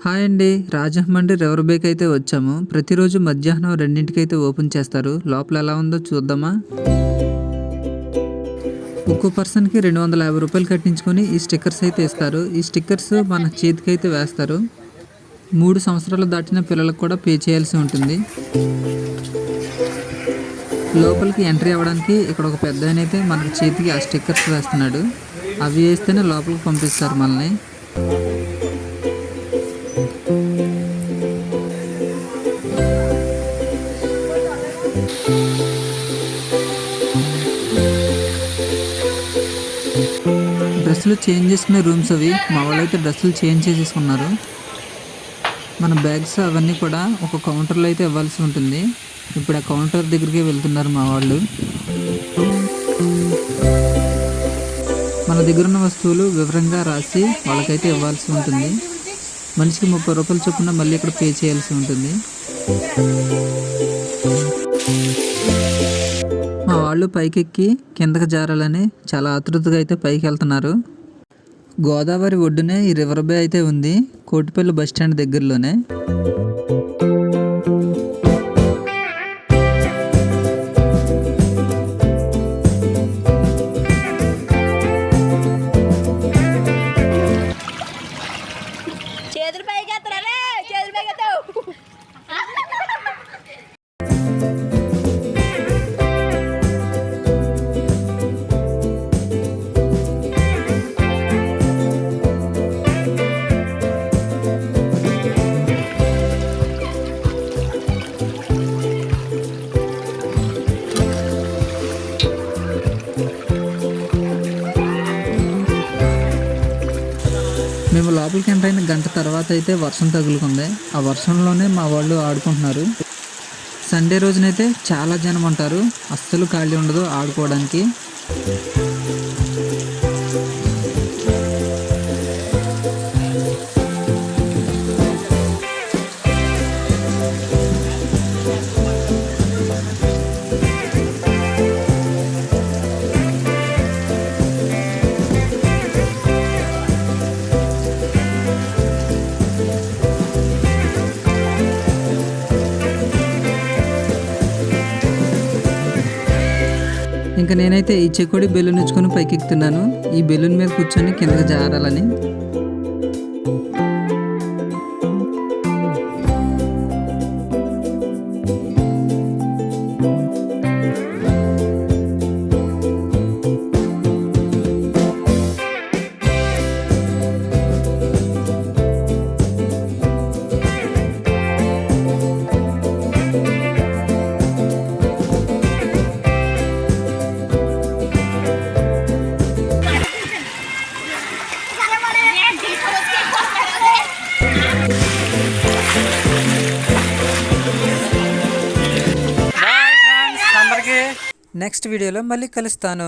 Hi అండి. Rajahmundry river బేకి అయితే వచ్చాము. ప్రతిరోజు మధ్యాహ్నం 2కి అయితే ఓపెన్ చేస్తారు. లోపల ఎలా ఉందో చూద్దామా. ఒక్కో పర్సన్కి 250 రూపాయలు కట్టించుకొని ఈ స్టిక్కర్స్ అయితే ఇస్తారు. ఈ స్టిక్కర్స్ మన చేతికి అయితే వేస్తారు. 3 సంవత్సరాలు దాటిన పిల్లలకు కూడా పే చేయాల్సి ఉంటుంది. లోపలికి ఎంట్రీ అవ్వడానికి ఇక్కడ ఒక పెద్ద ఆయన అయితే మనకి చేతికి ఆ స్టిక్కర్స్ వేస్తున్నాడు. అవి వేస్తేనే లోపలికి పంపిస్తారు మనల్ని. డ్రెస్సులు చేంజ్ చేసుకునే రూమ్స్ అవి. మా వాళ్ళు అయితే డ్రెస్సులు చేంజ్ చేసేసుకున్నారు. మన బ్యాగ్స్ అవన్నీ కూడా ఒక కౌంటర్లో అయితే ఇవ్వాల్సి ఉంటుంది. ఇప్పుడు ఆ కౌంటర్ దగ్గరికి వెళ్తున్నారు మా వాళ్ళు. మన దగ్గర ఉన్న వస్తువులు వివరంగా రాసి వాళ్ళకైతే ఇవ్వాల్సి ఉంటుంది. మనిషికి 30 రూపాయలు చొప్పున మళ్ళీ ఇక్కడ పే చేయాల్సి ఉంటుంది. మా వాళ్ళు పైకెక్కి కిందకి జారాలని చాలా ఆతృతగా అయితే పైకి వెళ్తున్నారు. గోదావరి ఒడ్డునే ఈ రివర్ బే అయితే ఉంది. కోటిపల్లి బస్ స్టాండ్ దగ్గరలోనే. మేము లోపలికి ఎంటర్ అయిన గంట తర్వాత అయితే వర్షం తగులుకుంది. ఆ వర్షంలోనే మా వాళ్ళు ఆడుకుంటున్నారు. సండే రోజునైతే చాలా జనం ఉంటారు. అస్సలు ఖాళీ ఉండదు ఆడుకోవడానికి. ఇంకా నేనైతే ఈ చెకోడి బెలూన్ ఇచ్చుకొని పైకి ఎక్కుతున్నాను. ఈ బెలూన్ మీద కూర్చొని కిందకి జారాలని. నెక్స్ట్ వీడియోలో మళ్ళీ కలుస్తాను.